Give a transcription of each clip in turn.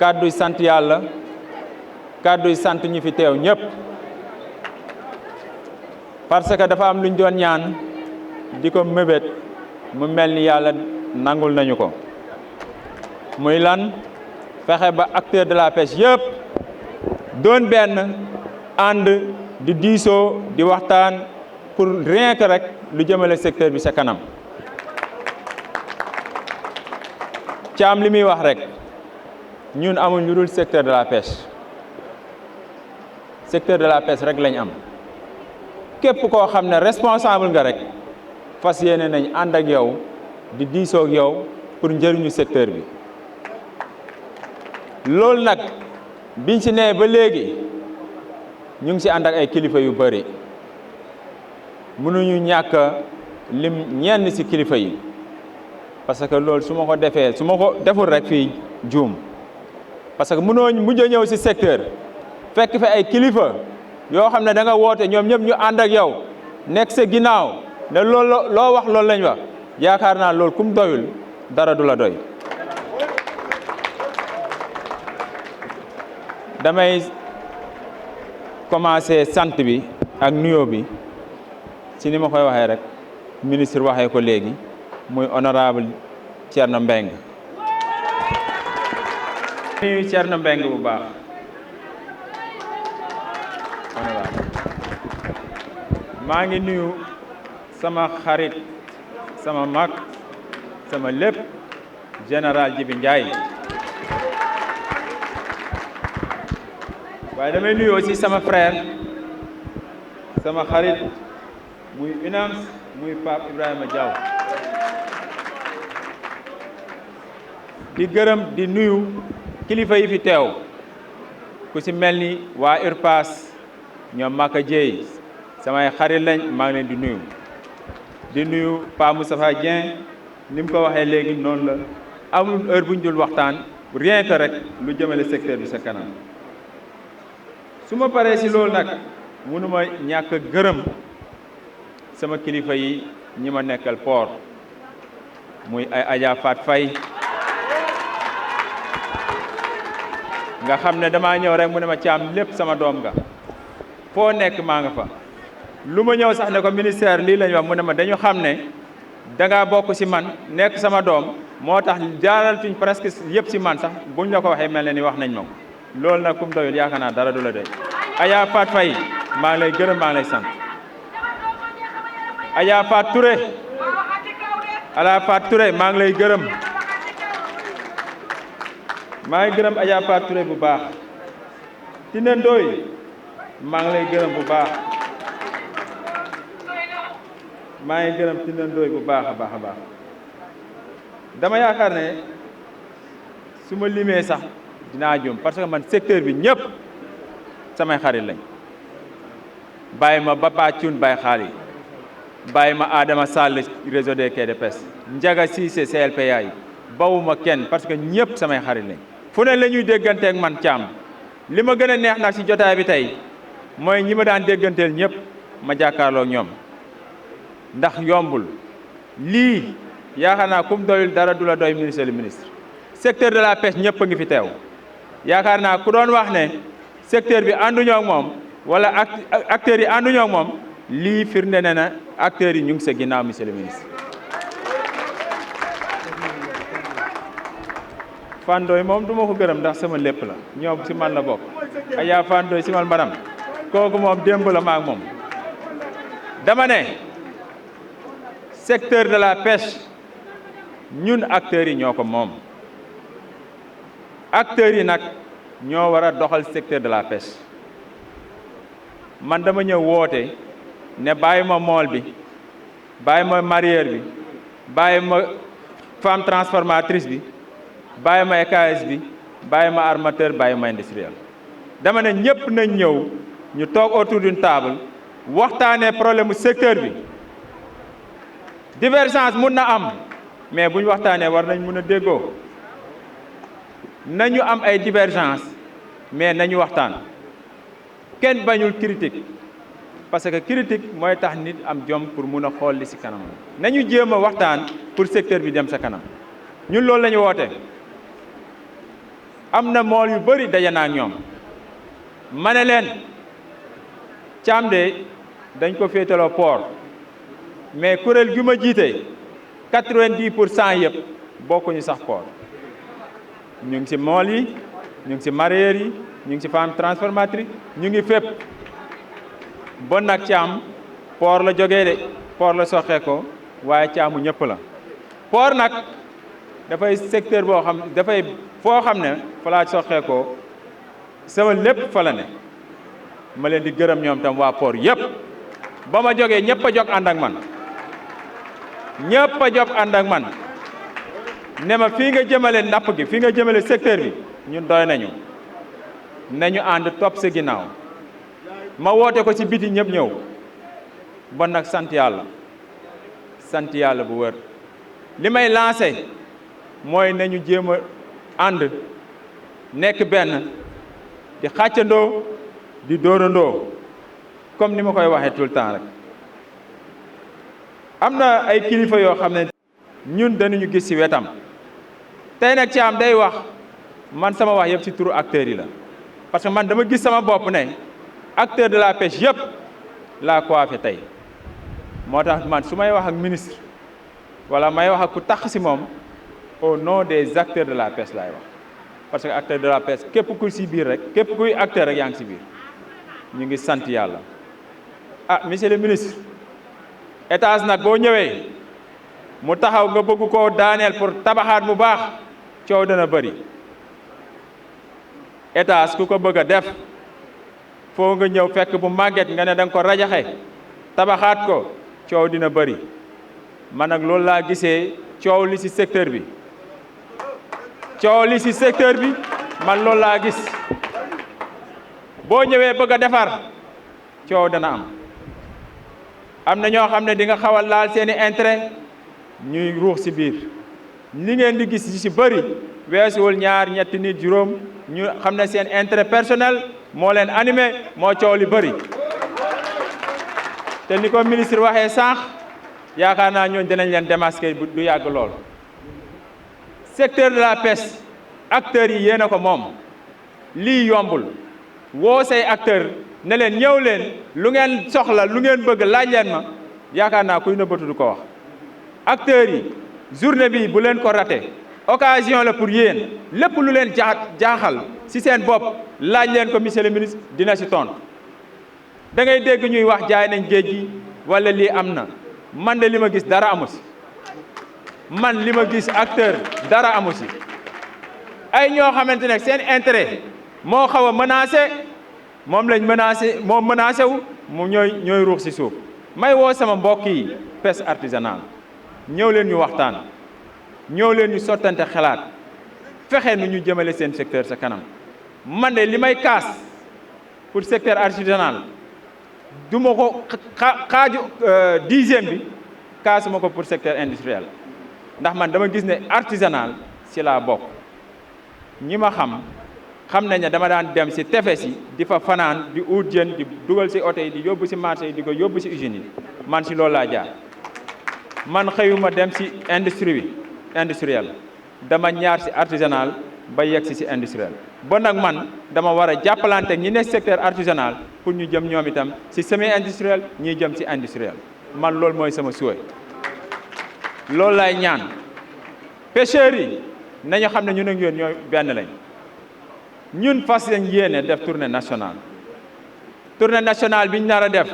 kàdduy sant yàlla kàdduy sant ñi fi teew ñépp parce que dafa am luñ doon ñaan di ko mébét mu mel ni yàlla nangul nañu ko muy lan fexe ba acteur de la pêche yépp doon benn ànd di diisoo di waxtaan pour rien que rek lu jëmale secteur bi sa kanam ci am li muy wax rek ñun amuñ lu dul secteur de la pêche rek lañ am képp koo xam ne responsable nga rek fas yéene nañ ànd ak yow di diisoo ak yow pour njëriñu secteur bi loolu nag biñ ci nee ba léegi ñu ngi ci ànd ak ay kilifa yu bari mënuñu ñàkk lim ñenn ci kilifa yi parce que loolu su ma ko deful rek fii juum parce que mënoo mujj a ñëw ci secteur fekk fi ay kilifa yoo xam ne da nga woote ñoom ñëpp ñu ànd ak yow nekk sa ginnaaw ne loolu loo wax loolu lañ wax yaakaar naa loolu kum doyul dara du la doy. damay commencer sant bi ak nuyoo bi ci ni ma koy waxee rek ministre waxee ko léegi muy honorable Thierno Mbengue. nuyu Thierno Mbengue bu baax. maa ngi nuyu sama xarit sama mag sama lépp général Djibi Ndiaye waaye damay nuyu aussi sama frère sama xarit muy UNAMS muy Pape Ibrahima Diaw di gërëm di nuyu kilifa yi fi teew ku ci mel ni waa URPAS ñoom Maka Dieye samay xarit lañ maa ngi leen di nuyu Pa Moustapha Dieng ni mu ko waxee léegi noonu la amul heure bu ñu dul waxtaan rien que rek lu jëmale secteur bi sa kanam su ma paree ci loolu nag mënuma ñàkk a gërëm sama kilifa yi ñi ma nekkal port muy ay Adja Fat Faye nga xam ne damaa ñëw rek mu ne ma caam lépp sama doom nga foo nekk maa nga fa lu ma ñëw sax ne ko ministère lii lañ wax mu ne ma dañu xam ne dangaa bokk ci man nekk sama doom moo tax jaaraltuñ presque yëpp ci man sax buñ la ko waxee mel ne ni wax nañ ma ko loolu nag kum doyul yaakaar naa dara du la doy Adja Fat Faye maa ngi lay gërëm maa ngi lay sant Adja Fat Touré maa ngi lay gërëm maa ngi gërëm Adja Fat Touré bu baax Tine Ndoye maa ngi lay gërëm bu baax maa ngi gërëm Tine Ndoye bu baax a baax a baax dama yaakaar ne su ma limee sax dinaa juum parce que man secteur bi ñëpp samay xarit lañ bàyyi ma Bapa Thioune Baye Xaali bàyyi ma Adama Sall réseau des quais de pêche Ndiaga Cissé CLPA yi bawuma kenn parce que ñëpp samay xarit lañ fu ne la ñuy dégganteeg man caam li ma gën a neex nag ci jotaay bi tey mooy ñi ma daan dégganteel ñëpp ma jàkkaarloo ñoom ndax yombul lii yaakaar naa kum doyul dara du la doy ministre le ministre secteur de la pêche ñëpp a ngi fi teew yaakaar naa ku doon wax ne secteur bi ànduñoo ak moom wala acteurs yi ànduñoo ak moom lii firnde ne na acteurs yi ñu ngi sa ginnaaw monsieur le ministre. Fandoy moom du ma ko gërëm ndax sama lépp la ñoom ci man la bokk Adja Fandoy si mal madame kooku moom démb la ma ak moom dama ne secteur de la pêche ñun acteurs yi ñoo ko moom acteurs yi nag ñoo war a doxal secteur de la pêche man dama ñëw woote ne bàyyi ma mool bi bàyyi ma mareyeur bi bàyyi ma femme transformatrice bi bàyyi ma EKS bi bàyyi ma armateur bàyyi ma industriel dama ne ñëpp nañ ñëw ñu toog autour d'une table waxtaanee problème mu secteur bi divergence mun na am mais bu ñu waxtaanee war nañ mun a déggoo nañu am ay divergence mais nañu waxtaan kenn bañul critique parce que critique mooy tax nit am jom pour mun a xool li ci kanam nañu jéem a waxtaan pour secteur bi dem sa kanam ñun loolu la ñu woote am na mool yu bëri daje naa ak ñoom ma ne leen Thiam de dañ ko féetaloo port mais kuréel gi ma jiite 90% yëpp bokkuñu sax port ñu ngi ci mool yi ñu ngi ci mareyeur yi ñu ngi ci femme transformatrice ñu ngi fépp bon nag Thiam port la jógee de port la soxee ko waaye Thiamu ñëpp la port nag dafay secteur boo xam dafay foo xam ne fa laa soxee ko sama lépp fa la ne ma leen di gërëm ñoom tam waa port yëpp ba ma jógee ñëpp a jóg ànd ak man ñëpp a jóg ànd ak man ne ma fii nga jëmale napp gi fii nga jëmale secteur bi ñun doy nañu ànd topp sa ginnaaw ma woote ko ci biti ñëpp ñëw bon nag sant yàlla bu wër li may lancé mooy nañu jéem a ànd nekk benn di xàccandoo di dóorandoo comme ni ma koy waxee tout le temps rek am na ay kilifa yoo xam ne ñun dañuñu gis ci wetam tey nag Thiam day wax man sama wax yëpp ci turu acteurs yi la parce que man dama gis sama bopp ne acteur de la pêche yëpp laa coiffé tey moo tax man su may wax ak ministre wala may wax ak ku tax ci moom au nom des acteurs de la pêche laay wax parce que acteur de la pêche képp kuy ci biir rek képp kuy acteur rek yaa ngi ci biir ñu ngi sant yàlla ah monsieur le ministre étage nag boo ñëwee mu taxaw nga bëgg koo daaneel pour tabaxaat mu baax coow dana bëri étage ku ko bëgg a def foo nga ñëw fekk bu màgget nga ne da nga ko rajaxe tabaxaat ko coow dina bëri man nag loolu laa gisee coow li ci secteur bi man loolu laa gis boo ñëwee bëgg a defar coow dana am na ñoo xam ne di nga xawal laal seeni intérêt ñuy ruux ci biir li ngeen di gis ci bëri weesuwul ñaar ñetti nit juróom ñu xam ne seen intérêt personnel moo leen animé moo coow li bëri te ni ko ministre waxee sànq yaakaar naa ñooñu dinañ leen démasquer du yàgg lool secteur de la pêche acteurs yi yéen a ko moom lii yombul woo say acteur ne leen ñëw leen lu ngeen soxla lu ngeen bëgg laaj leen ma yaakaar naa kuy nëbbatu du ko wax acteurs yi journée bi bu leen ko raté occasion la pour yéen lépp lu leen jaaxal ci seen bopp laaj leen ko monsieur le ministre dina ci tontu da ngay dégg ñuy wax jaay nañ géej gi wala lii am na man de li ma gis dara amu ci man li ma gis acteur dara amu ci ay ñoo xamante ne seen intérêt moo xaw a menacé moom lañ menacé wu mu ñooy ruux ci suuf may woo sama mbokk yi pêche artisanale ñëw leen ñu waxtaan ñëw leen ñu sottante xalaat fexe nu ñu jëmale seen secteur sa kanam man de li may kaas pour secteur artisanal du ma ko xaaju 10e bi kaasuma ko pour secteur industriel ndax man dama gis ne artisanal ci laa bokk ñi ma xam nañ ne dama daan dem ci tefes yi di fa fanaan di ut jën di dugal ci oto yi di yóbbu ci marché yi di ko yóbbu ci usines yi man ci loolu laa jaar man xëyuma dem ci industriel dama ñaar ci artisanal ba yegg ci industriel bon nag man dama war a jàppalante ñi ne secteur artisanal pour ñu jëm ñoom itam ci semi industriel ñiy jëm ci industriel man loolu mooy sama souhait loolu lay ñaan pêcheurs yi nañu xam ne ñun ak yéen ñooy benn lañ ñun fas lañ yéene def tournée nationale bi ñu nar a def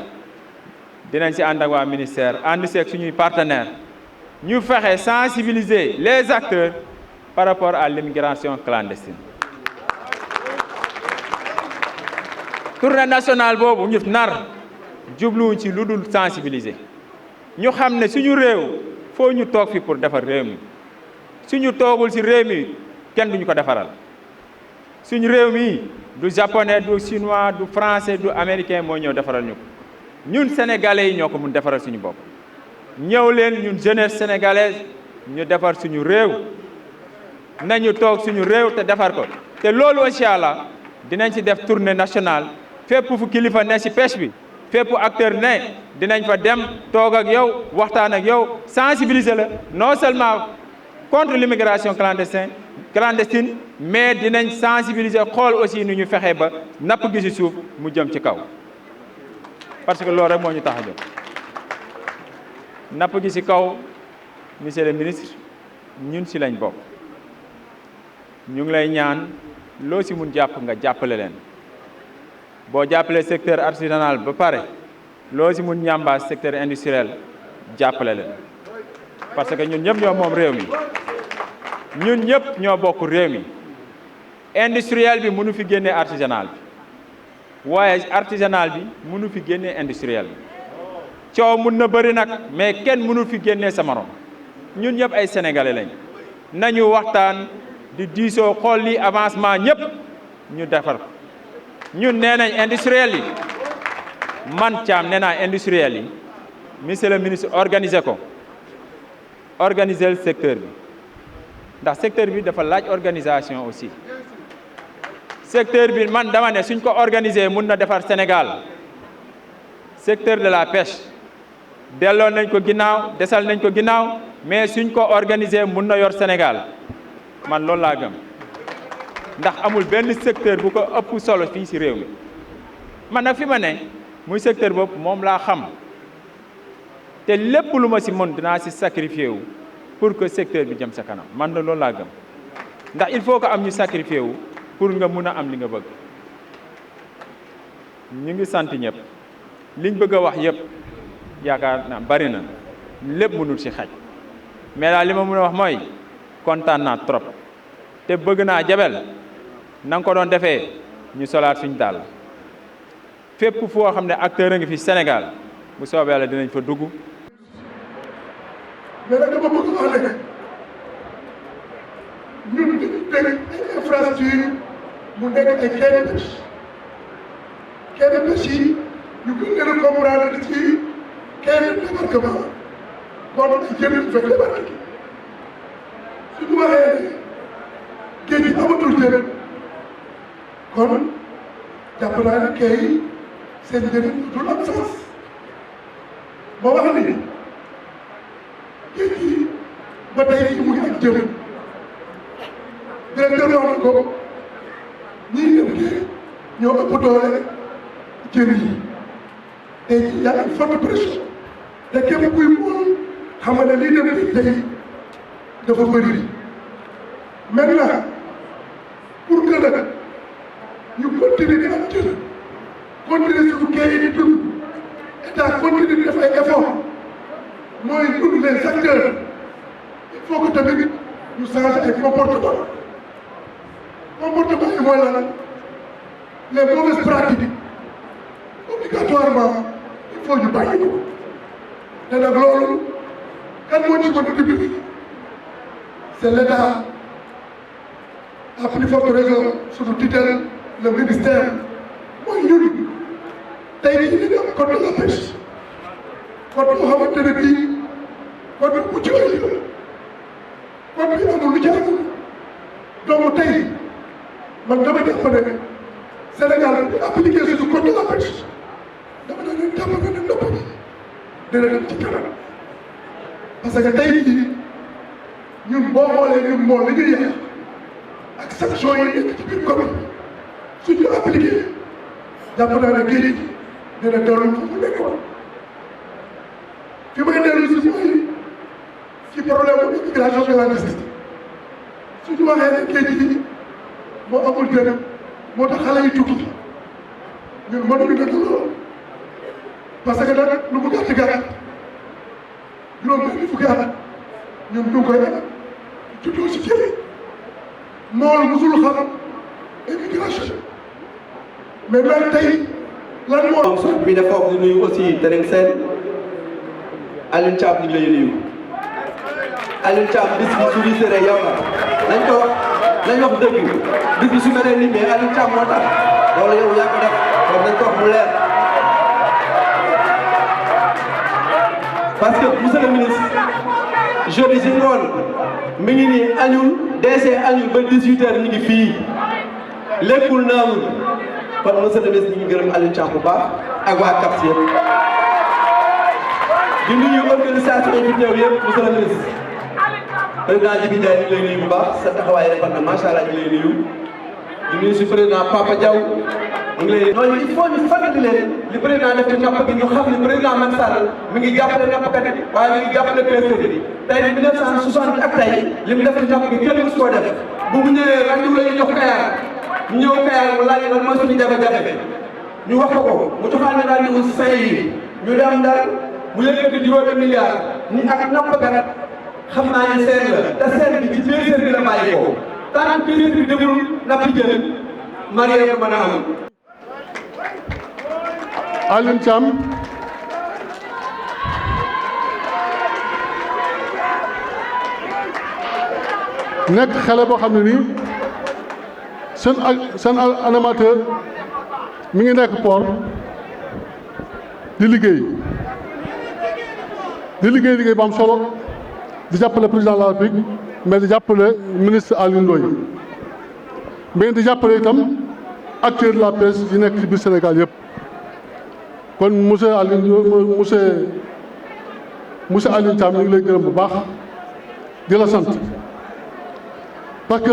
dinañ ci ànd ak waa ministère ànd seeg suñuy partenaires ñu fexe sensibiliser les acteurs par rapport à l'immigration clandestine tournée nationale boobu ñu nar jubluwuñ ci lu dul sensibiliser ñu xam ne suñu réew foo ñu toog fi pour defar réew mi suñu toogul ci réew mi kenn duñu ko defaral suñu réew mi du japonais du chinois du français du américain moo ñëw defaral ñu ko ñun sénégalais yi ñoo ko mun defaral suñu bopp ñëw leen ñun jeunesse sénégalaise ñu defar suñu réew nañu toog suñu réew te defar ko te loolu incha allah dinañ ci def tournée nationale fépp fu kilifa ne ci pêche bi fépp acteur ne dinañ fa dem toog ak yow waxtaan ak yow sensibiliser la non seulement contre l'immigration clandestine clandestine mais dinañ sensibiliser xool aussi nu ñu fexe ba napp gi ci suuf mu jëm ci kaw parce que loolu rek moo ñu tax a jóg napp gi ci kaw monsieur le ministre ñun ci lañ bokk ñu ngi lay ñaan loo ci mun jàpp nga jàppale leen boo jàppalee secteur artisanal ba pare loo ci mun ñambaas secteur industriel jàppale leen parce que ñun ñëpp ñoo moom réew mi ñun ñëpp ñoo bokk réew mi industriel bi mënu fi génnee artisanal bi waaye artisanal bi mënu fi génnee industriel bi coow mun na bëri nag mais kenn mënu fi génnee sa morom ñun ñëpp ay sénégalais lañ nañu waxtaan di diisoo xool li avancement ñëpp ñu defar ko ñun nee nañ industriel yi man Thiam nee naa industriel yi monsieur le ministre organiser ko organiser le secteur bi ndax secteur bi dafa laaj organisation aussi secteur bi man dama ne suñ ko organiser mun na defar Sénégal secteur de la pêche delloo nañ ko ginnaaw desal nañ ko ginnaaw mais suñ ko organiser mun na yor Sénégal man loolu laa gëm ndax amul benn secteur bu ko ëpp solo fii ci réew mi man nag fi ma ne muy secteur boobu moom laa xam te lépp lu ma ci mën dinaa ci sacrifier wu pour que secteur bi jëm sa kanam man na loolu laa gëm ndax il faut que am ñu sacrifier wu pour nga mun a am li nga bëgg ñu ngi sant ñëpp liñ bëgg a wax yëpp yaakaar naa bari na lépp mënul ci xaj mais daal li ma mën a wax mooy kontaan naa trop te bëgg naa Jabel na nga ko doon defee ñu solaat suñ daal fépp foo xam ne acteur a ngi fi Sénégal bu soobee Yàlla dinañ fa dugg. mais nag dama bëgg wax ne ñun dañu teg ay infrastructure mu nekk ay quai de pêche yi ñu gën leen a comprendre ci quai de débarquement bon ay jën yu fekk débarqué suñu waxee ne géej gi amatul jën kon jàpp naa ne quai yi seen njëriñ dul am sens moo wax ni géej gi ba tey mu ngi ak jën directeur wax na ko ñii dem géej ñoo ëpp doole jën yi tey jii y a une forte pression te képp kuy moom xam nga ne lii dem géej tey dafa bëri maintenant pour que nag ñu continuer di am jën continuer suñu quai yi di dund état continuer di def ay effort mooy ñun les acteurs il faut que tamit ñu changer ay comportement yi mooy lan les mauvaises pratiques obligatoirement il faut ñu bàyyi ko te nag loolu kan moo ci mën a dimbali c'est l'État à plus forte raison sous tutelle le ministère mooy ñun tey jii dañu am code de la pêche code boo xamante ne bii code bu mucc ayib la code bi amul lu ci amul donc tey man dama jàpp ne Sénégal bu appliqué suñu code de la pêche dama ne leen jàpp ne nopp bi dina dem ci kanam parce que tey jii ñun boo xoolee ñun moo li ñuy yàq ak sanction yi nekk ci biir code suñu appliqué jàpp naa ne géej gi dina dellu fu mu nekkoon fi may dellu si mooy ci problème bu immigration clandestine suñu waxee ne géej gi moo amul jën moo tax xale yi tukki ñun mënuñu dëgg loolu parce que nag lu mu gàtt gàtt juróom-benn fukki at ñun ñu koy juddoo si jëlee mool musul xam immigration mais nag tey lan moo. suuf bi dafa di nuyu aussi Teneng Sène Alioune Thiam ñu ngi lay nuyu Alioune Thiam bis bi su ñu sëree yow la nañ wax dëgg bis bi su meree nii mais Alioune Thiam moo tax loolu yow yaa ko def kon nañ ko wax mu leer parce que monsieur le ministre jeudi si ngoon mi ngi nii añul DC añul ba 18h ñu ngi fii léppul naanul kon monsieur le ministre ñu ngi gërëm Alioune Thiam bu baax ak waa CAPS yëpp di nuyu organisation yi fi ñëw yëpp monsieur le ministre président Djibi Ndiaye ñu ngi lay nuyu bu baax sa taxawaay rafet na macha allah ñu ngi lay nuyu di nuyu si président Papa Diaw ñu ngi lay noonu il faut ñu fàttali leen li président def ci napp gi ñu xam ne président Macky Sall mi ngi jàppale nappkat yi waaye mi ngi jàppale pêcheurs yi tey 1960 ak tey li mu def ci napp gi kenn musu koo def bu mu ñëwee rendiw la ñu jox Kayar ñu ñëw Kayar mu laaj lan mooy suñu jafe-jafe ñu wax ko mu joxaat ne rendiw Saint-Louis ñu dem Ndar mu yëkkati juróomi milliards ni ak nappkat xam naa ne seen la te seen bi ci pêcheur bi la bàyyi ko tant que pêcheur bi demul nappi jën marié mën a am. Alioune Thiam nekk xale boo xam ne nii seen animateur mi ngi nekk port di liggéey bu am solo di jàppale président de la République mais di jàppale ministre Alioune Ndoye mais di jàppale itam acteur de la presse yi nekk ci biir Sénégal yëpp kon monsieur Alioune Thiam ñu ngi lay gërëm bu baax di la sant parce que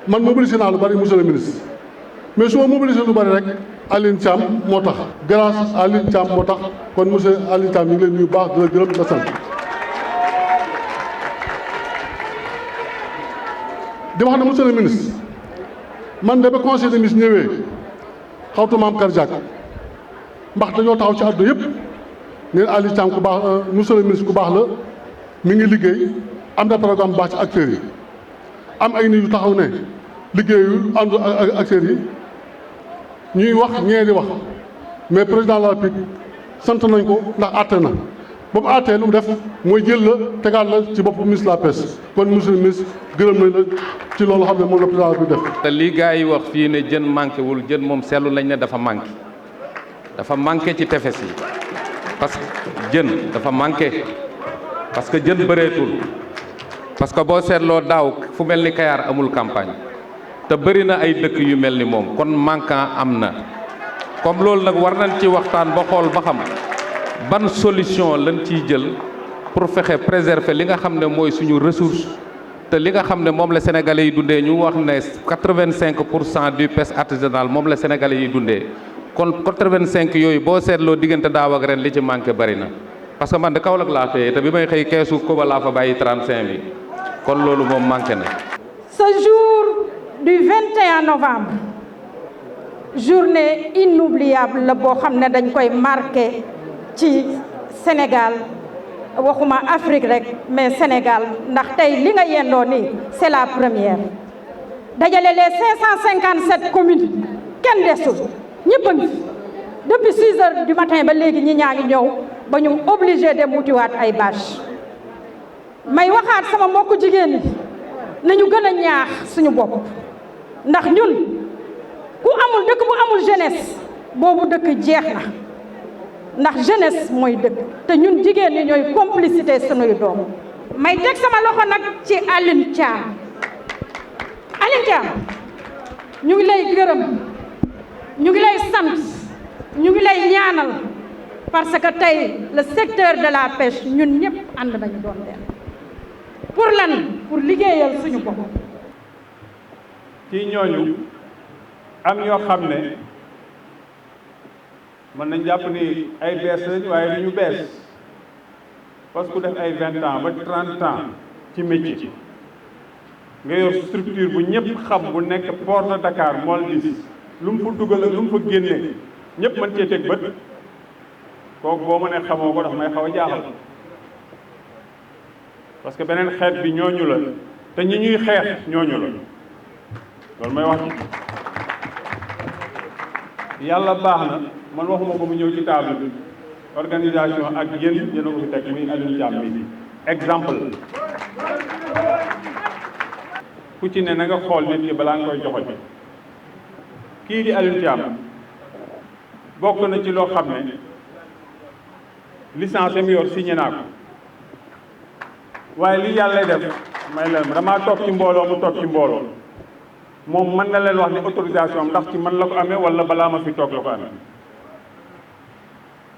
man mobilisé naa lu bari monsieur le ministre mais su ma mobilisé lu bari rek Alioune Thiam moo tax grâce à Alioune Thiam moo tax kon monsieur Alioune Thiam ñu ngi lay nuyu bu baax di la gërëm di la sant. di wax ne monsieur le ministre man de ba conseil des ministres ñëwee xawtuma am cardiaque ndax dañoo taxaw ci àdduna yëpp neen Alioune Thiam ku baax monsieur le ministre ku baax la mi ngi liggéey am na programme bu baax ci acteurs yi am ay nit yu taxaw ne liggéeyul ànd ak acteurs yi ñuy wax ñee di wax mais président de la République sant nañ ko ndax àtte na ba mu àttee lu mu def mooy jël la tegaat la ci bopp ministre de la pêche kon monsieur le ministre gërëm nañ la ci loolu xam ne moom la président de la République def. te li gars yi wax fii ne jën manqué wul jën moom seetlu nañ ne dafa manqué ci tefes yi parce que jën dafa manqué parce que jën bëreetul parce que boo seetloo daaw fu mel ni Kayar amul campagne te bëri na ay dëkk yu mel ni moom kon manquant am na comme loolu nag war nañ ci waxtaan ba xool ba xam ban solution lañ ciy jël pour fexe préserver li nga xam ne mooy suñu ressource te li nga xam ne moom la sénégalais yi dundee ñu wax ne 85% du pêche artisanale moom la sénégalais yi dundee kon 85 yooyu boo seetloo diggante daaw ak ren li ci manqué bari na parce que man de Kaolack laa fayee te bi may xëy keesu Koba laa fa bàyyi 35 000 kon loolu moom manqué na. Ce jour du 21 novembre journée inoubliable la boo xam ne dañ koy marqué ci Sénégal waxuma Afrique rek mais Sénégal ndax tey li nga yendoo nii c'est la première dajale les 557 communes kenn desul ñëpp a ngi depuis 6 heures du matin ba léegi ñi ñaa ngi ñëw ba ñu obligé dem wutiwaat ay bâche may waxaat sama mbokku jigéen ñi nañu gën a ñaax suñu bopp ndax ñun ku amul dëkk bu amul jeunesse boobu dëkk jeex na ndax jeunesse mooy dëkk te ñun jigéen ñi ñooy complicité sunuy doom may teg sama loxo nag ci Alioune Thiam ñu ngi lay gërëm ñu ngi lay sant ñu ngi lay ñaanal parce que tey le secteur de la pêche ñun ñëpp ànd nañu doon benn pour lan pour liggéeyal suñu bopp. ci ñooñu am ñoo xam ne mën nañ jàpp ni ay bees lañ waaye du ñu bees parce que ku def ay 20 ans ba 30 ans ci métier nga yor structure bu ñëpp xam bu nekk port de Dakar mool dis lu mu fa dugal ak lu mu fa génne ñëpp mën cee teg bët kooku boo mënee xamoo ko daf may xaw a jaaxal parce que beneen xeet bi ñooñu la te ñi ñuy xeex ñooñu la loolu may wax ci yàlla baax na man waxuma ko mu ñëw ci table bi organisation ak yéen yéen a ko fi teg muy Alioune Thiam bi exemple ku ci ne na nga xool nit ki balaa nga koy joxoñ kii di Alioune Thiam bokk na ci loo xam ne licence mi yor signé naa ko waaye li yàlla def may leen damaa toog ci mbooloo mu toog ci mbooloo moom mën na leen wax ne autorisation ndax ci man la ko amee wala balaa ma fi toog la ko amee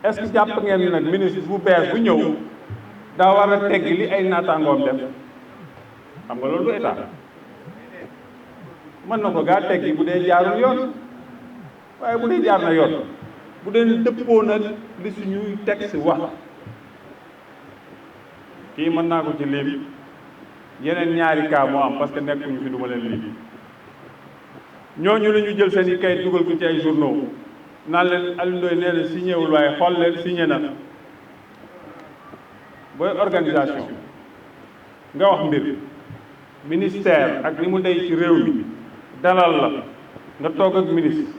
est-ce que jàpp ngeen nag ministre bu bees bu ñëw daa war a tegg li ay naataangoom def xam nga loolu du état mën na ko gaa teggi bu dee jaarul yoon waaye bu dee jaar na yoon bu dee dëppoo na li suñuy texte wax kii mën naa ko ci lim yeneen ñaari cas moo am parce que nekkuñu fi du ma leen lim ñooñu la ñu jël seen i kayit dugal ko ci ay journaux naan leen Alioune Ndoye nee na signé wul waaye xool leen signé na booy organisation nga wax mbir ministère ak li mu dey ci réew mi dalal la nga toog ak ministre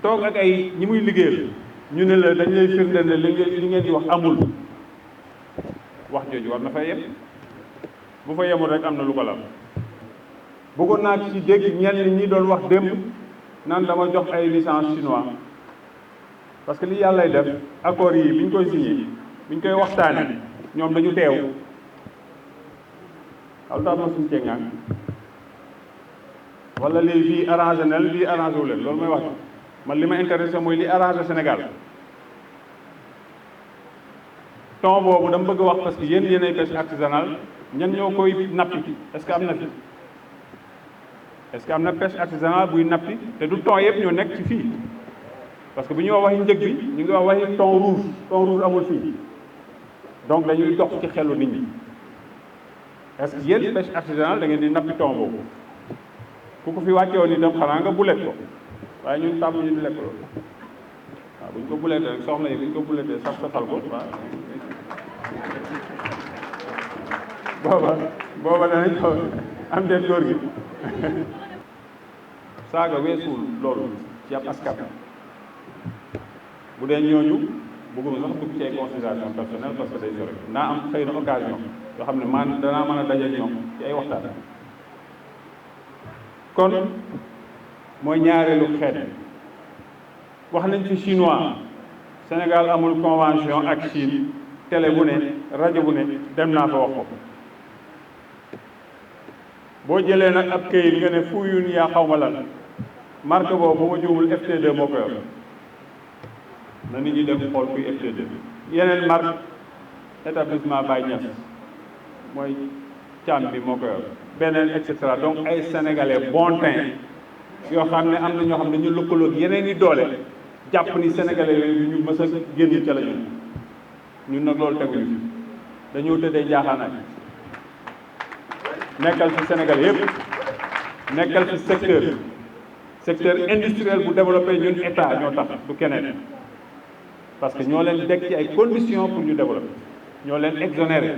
toog ak ay ñi muy liggéeyal ñu ne la dañ lay firndeel ne li ngeen di wax amul wax jooju war na fa yem bu fa yemul rek am na lu ko la bëggoon naa ci dégg ñenn ñi doon wax démb naan dama jox ay licence chinois parce que li yàllay def accords yi bi ñu koy signé bi ñu koy waxtaane ñoom dañu teew xalu tax ma suñu cengaan wala lii bii arrangé na leen bii arrangé wu leen loolu mooy wax man li ma intéressé mooy li arrangé Sénégal ton boobu dama bëgg a wax parce que yéenay pêche artisanale ñan ñoo koy nappi est-ce que am na fi est-ce que am na pêche artisanale buy nappi te du ton yëpp ñoo nekk ci fii parce que bu ñuy wax waxi njëg bi ñu ngi wax waxi ton rouge amul fii donc dañuy dox ci xelu nit ñi est-ce que yéen pêche artisanale da ngeen di nappi ton boobu ku ko fi wàcce woon itam xanaa nga bulet ko waaye ñun tàmm ñu di lekk loolu waaw bu ñu ko buletee rek soxna yi bu ñu ko buletee sax safal ko waaw booba danañ ko am den góor gi saaga weesuul loolu ci ab askan bu dee ñooñu bëgguma sax dugg ci ay considération personnelle parce que day sore naa am xëy na occasion yoo xam ne man danaa mën a daje ñoom ci ay waxtaan kon mooy ñaareelu xeet wax nañ ci chinois Sénégal amul convention ak Chine télé bu ne rajo bu ne dem naa fa wax ko boo jëlee nag ab këyit nga ne fuyun yaa xaw ma lan marque boobu bu ma juumul FT2 moo ko yor na nit ñi dem xool kuy FT2 yeneen marque établissement Baye Niass mooy càmm bi moo ko yor beneen et cetera donc ay sénégalais bon teint yoo xam ne am na ñoo xam ne ñu lëkkaloog yeneen i doole jàpp ni sénégalais yooyu ñu mës a génn ca la ñun nag loolu teguñu fi dañoo tëddee njaaxaanaay nekkal fi Sénégal yëpp nekkal fi secteur industriel bu développé ñun état ñoo tax du keneen parce que ñoo leen dekk ci ay conditions pour ñu développer ñoo leen exonéré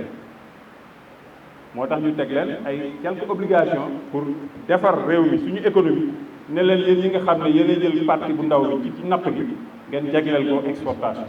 moo tax ñu teg leen ay quelques obligations pour defar réew mi suñu économie ne leen yéen ñi nga xam ne yéenay jël partie bu ndaw bi ci napp gi ngeen jagleel ko exportation